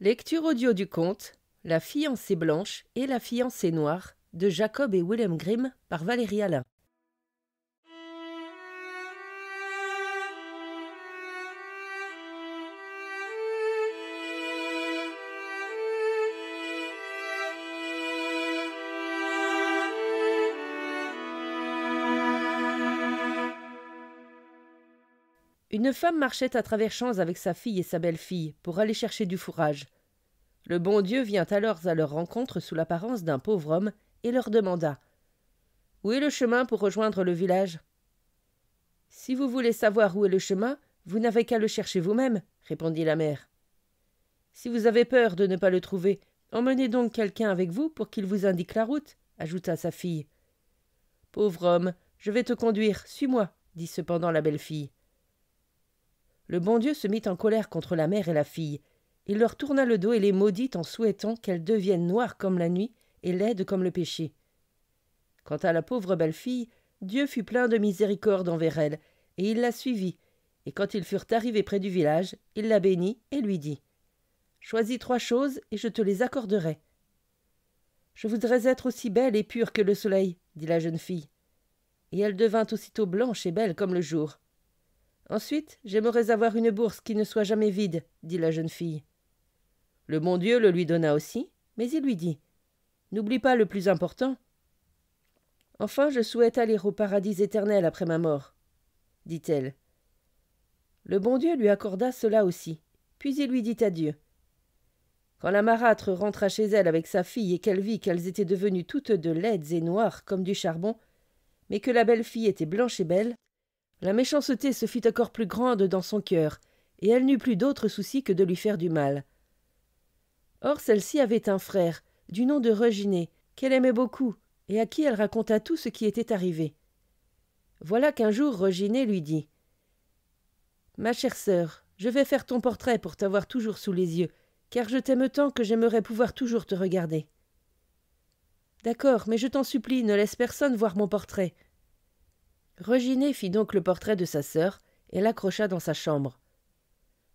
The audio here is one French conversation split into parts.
Lecture audio du conte La fiancée blanche et la fiancée noire de Jacob et Wilhelm Grimm par Valérie Alain. Une femme marchait à travers champs avec sa fille et sa belle-fille pour aller chercher du fourrage. Le bon Dieu vient alors à leur rencontre sous l'apparence d'un pauvre homme et leur demanda « Où est le chemin pour rejoindre le village ?»« Si vous voulez savoir où est le chemin, vous n'avez qu'à le chercher vous-même, » répondit la mère. « Si vous avez peur de ne pas le trouver, emmenez donc quelqu'un avec vous pour qu'il vous indique la route, » ajouta sa fille. « Pauvre homme, je vais te conduire, suis-moi, » dit cependant la belle-fille. Le bon Dieu se mit en colère contre la mère et la fille. Il leur tourna le dos et les maudit en souhaitant qu'elles deviennent noires comme la nuit et laides comme le péché. Quant à la pauvre belle-fille, Dieu fut plein de miséricorde envers elle, et il la suivit, et quand ils furent arrivés près du village, il la bénit et lui dit « Choisis 3 choses et je te les accorderai. »« Je voudrais être aussi belle et pure que le soleil, » dit la jeune fille. Et elle devint aussitôt blanche et belle comme le jour. « Ensuite, j'aimerais avoir une bourse qui ne soit jamais vide, » dit la jeune fille. Le bon Dieu le lui donna aussi, mais il lui dit « N'oublie pas le plus important. »« Enfin, je souhaite aller au paradis éternel après ma mort, » dit-elle. Le bon Dieu lui accorda cela aussi, puis il lui dit adieu. Quand la marâtre rentra chez elle avec sa fille et qu'elle vit qu'elles étaient devenues toutes deux laides et noires comme du charbon, mais que la belle fille était blanche et belle, la méchanceté se fit encore plus grande dans son cœur, et elle n'eut plus d'autre souci que de lui faire du mal. Or celle-ci avait un frère, du nom de Reginé, qu'elle aimait beaucoup, et à qui elle raconta tout ce qui était arrivé. Voilà qu'un jour Reginé lui dit « Ma chère sœur, je vais faire ton portrait pour t'avoir toujours sous les yeux, car je t'aime tant que j'aimerais pouvoir toujours te regarder. »« D'accord, mais je t'en supplie, ne laisse personne voir mon portrait. » Reginé fit donc le portrait de sa sœur et l'accrocha dans sa chambre.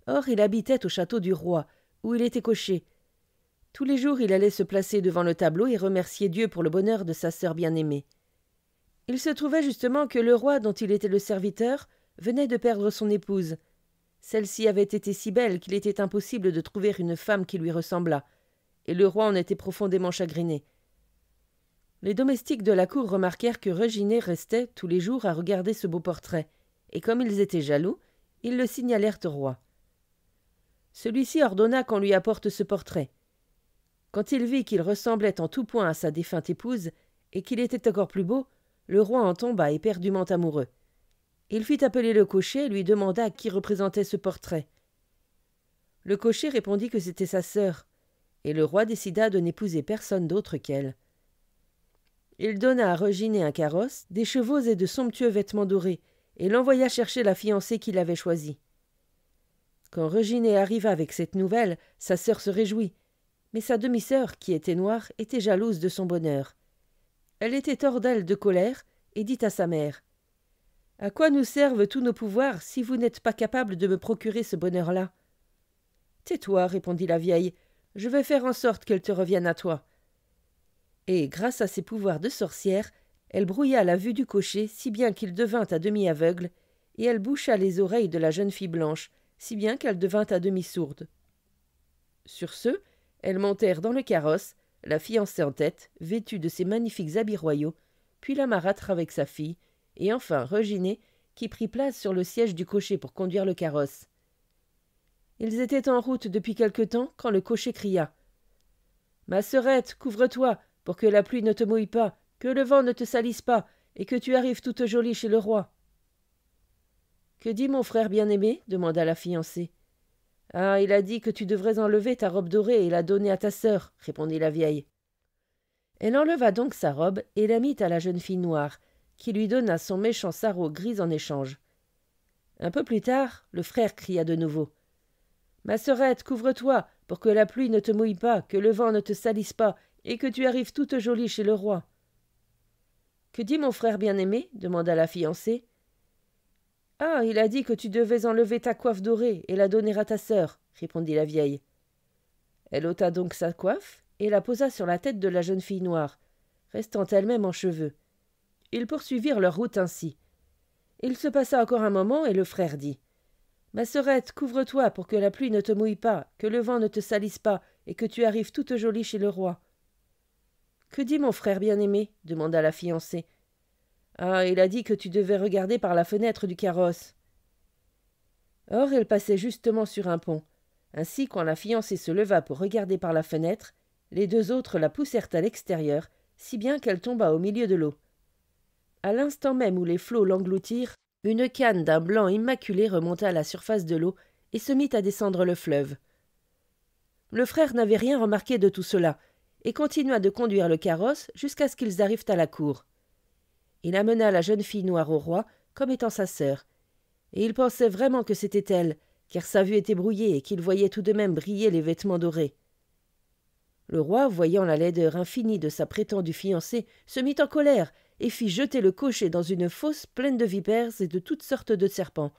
Or il habitait au château du roi, où il était cocher. Tous les jours il allait se placer devant le tableau et remercier Dieu pour le bonheur de sa sœur bien-aimée. Il se trouvait justement que le roi dont il était le serviteur venait de perdre son épouse. Celle-ci avait été si belle qu'il était impossible de trouver une femme qui lui ressemblât, et le roi en était profondément chagriné. Les domestiques de la cour remarquèrent que Reginé restait tous les jours à regarder ce beau portrait, et comme ils étaient jaloux, ils le signalèrent au roi. Celui-ci ordonna qu'on lui apporte ce portrait. Quand il vit qu'il ressemblait en tout point à sa défunte épouse, et qu'il était encore plus beau, le roi en tomba éperdument amoureux. Il fit appeler le cocher et lui demanda qui représentait ce portrait. Le cocher répondit que c'était sa sœur, et le roi décida de n'épouser personne d'autre qu'elle. Il donna à Reginé un carrosse, des chevaux et de somptueux vêtements dorés, et l'envoya chercher la fiancée qu'il avait choisie. Quand Reginé arriva avec cette nouvelle, sa sœur se réjouit, mais sa demi-sœur, qui était noire, était jalouse de son bonheur. Elle était hors d'elle de colère, et dit à sa mère « À quoi nous servent tous nos pouvoirs si vous n'êtes pas capable de me procurer ce bonheur-là ?»« Tais-toi, répondit la vieille, je vais faire en sorte qu'elle te revienne à toi. » Et, grâce à ses pouvoirs de sorcière, elle brouilla la vue du cocher si bien qu'il devint à demi aveugle, et elle boucha les oreilles de la jeune fille blanche, si bien qu'elle devint à demi sourde. Sur ce, elles montèrent dans le carrosse, la fiancée en tête, vêtue de ses magnifiques habits royaux, puis la marâtre avec sa fille, et enfin Reginé, qui prit place sur le siège du cocher pour conduire le carrosse. Ils étaient en route depuis quelque temps quand le cocher cria « Ma sœurette, couvre-toi, pour que la pluie ne te mouille pas, que le vent ne te salisse pas, et que tu arrives toute jolie chez le roi. »« Que dit mon frère bien-aimé » demanda la fiancée. « Ah, il a dit que tu devrais enlever ta robe dorée et la donner à ta sœur, » répondit la vieille. Elle enleva donc sa robe et la mit à la jeune fille noire, qui lui donna son méchant sarrau gris en échange. Un peu plus tard, le frère cria de nouveau. « Ma sœurette, couvre-toi, pour que la pluie ne te mouille pas, que le vent ne te salisse pas, et que tu arrives toute jolie chez le roi. »« Que dit mon frère bien-aimé » demanda la fiancée. « Ah, il a dit que tu devais enlever ta coiffe dorée et la donner à ta sœur, » répondit la vieille. Elle ôta donc sa coiffe et la posa sur la tête de la jeune fille noire, restant elle-même en cheveux. Ils poursuivirent leur route ainsi. Il se passa encore un moment et le frère dit « Ma sœurette, couvre-toi pour que la pluie ne te mouille pas, que le vent ne te salisse pas et que tu arrives toute jolie chez le roi. » « Que dit mon frère bien-aimé » demanda la fiancée. « Ah, il a dit que tu devais regarder par la fenêtre du carrosse. » Or, elle passait justement sur un pont. Ainsi, quand la fiancée se leva pour regarder par la fenêtre, les deux autres la poussèrent à l'extérieur, si bien qu'elle tomba au milieu de l'eau. À l'instant même où les flots l'engloutirent, une canne d'un blanc immaculé remonta à la surface de l'eau et se mit à descendre le fleuve. Le frère n'avait rien remarqué de tout cela, et continua de conduire le carrosse jusqu'à ce qu'ils arrivent à la cour. Il amena la jeune fille noire au roi, comme étant sa sœur, et il pensait vraiment que c'était elle, car sa vue était brouillée et qu'il voyait tout de même briller les vêtements dorés. Le roi, voyant la laideur infinie de sa prétendue fiancée, se mit en colère et fit jeter le cocher dans une fosse pleine de vipères et de toutes sortes de serpents.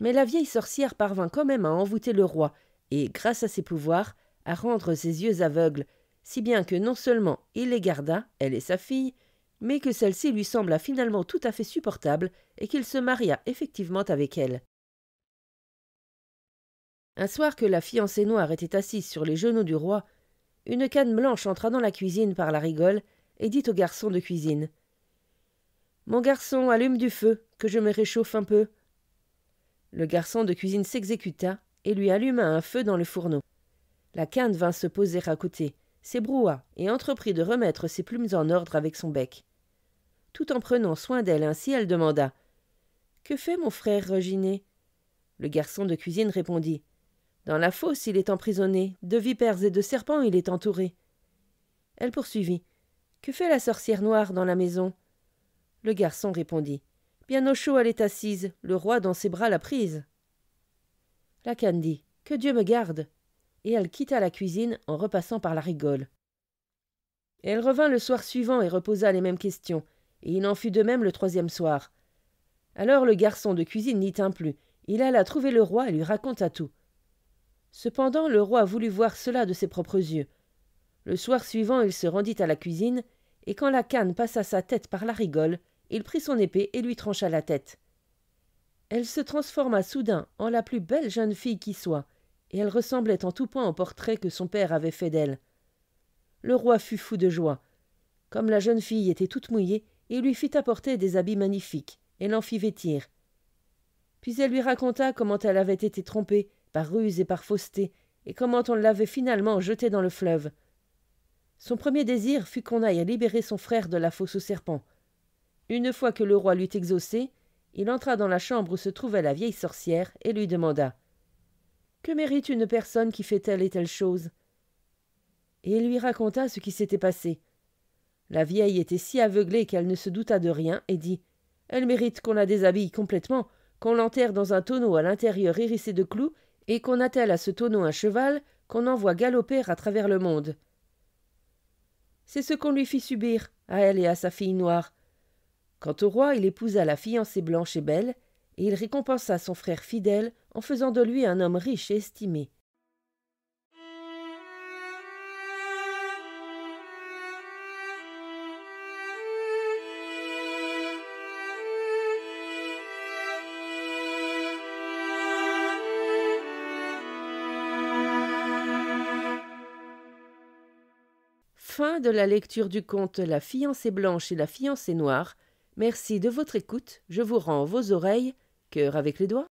Mais la vieille sorcière parvint quand même à envoûter le roi et, grâce à ses pouvoirs, à rendre ses yeux aveugles, si bien que non seulement il les garda, elle et sa fille, mais que celle-ci lui sembla finalement tout à fait supportable et qu'il se maria effectivement avec elle. Un soir que la fiancée noire était assise sur les genoux du roi, une canne blanche entra dans la cuisine par la rigole et dit au garçon de cuisine « Mon garçon, allume du feu, que je me réchauffe un peu. » Le garçon de cuisine s'exécuta et lui alluma un feu dans le fourneau. La canne vint se poser à côté, s'ébroua et entreprit de remettre ses plumes en ordre avec son bec. Tout en prenant soin d'elle ainsi, elle demanda « Que fait mon frère Roginet ?» Le garçon de cuisine répondit « Dans la fosse, il est emprisonné, de vipères et de serpents il est entouré. » Elle poursuivit « Que fait la sorcière noire dans la maison ?» Le garçon répondit « Bien au chaud elle est assise, le roi dans ses bras l'a prise. » La canne dit « Que Dieu me garde !» et elle quitta la cuisine en repassant par la rigole. Elle revint le soir suivant et reposa les mêmes questions, et il en fut de même le troisième soir. Alors le garçon de cuisine n'y tint plus, il alla trouver le roi et lui raconta tout. Cependant le roi voulut voir cela de ses propres yeux. Le soir suivant il se rendit à la cuisine, et quand la canne passa sa tête par la rigole, il prit son épée et lui trancha la tête. Elle se transforma soudain en la plus belle jeune fille qui soit, et elle ressemblait en tout point au portrait que son père avait fait d'elle. Le roi fut fou de joie. Comme la jeune fille était toute mouillée, il lui fit apporter des habits magnifiques, et l'en fit vêtir. Puis elle lui raconta comment elle avait été trompée, par ruse et par fausseté, et comment on l'avait finalement jetée dans le fleuve. Son premier désir fut qu'on aille libérer son frère de la fosse aux serpents. Une fois que le roi l'eut exaucé, il entra dans la chambre où se trouvait la vieille sorcière et lui demanda « Que mérite une personne qui fait telle et telle chose ?» Et il lui raconta ce qui s'était passé. La vieille était si aveuglée qu'elle ne se douta de rien et dit « Elle mérite qu'on la déshabille complètement, qu'on l'enterre dans un tonneau à l'intérieur hérissé de clous et qu'on attelle à ce tonneau un cheval qu'on envoie galoper à travers le monde. » C'est ce qu'on lui fit subir, à elle et à sa fille noire. Quant au roi, il épousa la fiancée blanche et belle, et il récompensa son frère fidèle en faisant de lui un homme riche et estimé. Fin de la lecture du conte La fiancée blanche et la fiancée noire. Merci de votre écoute. Je vous rends vos oreilles. Cœur avec les doigts.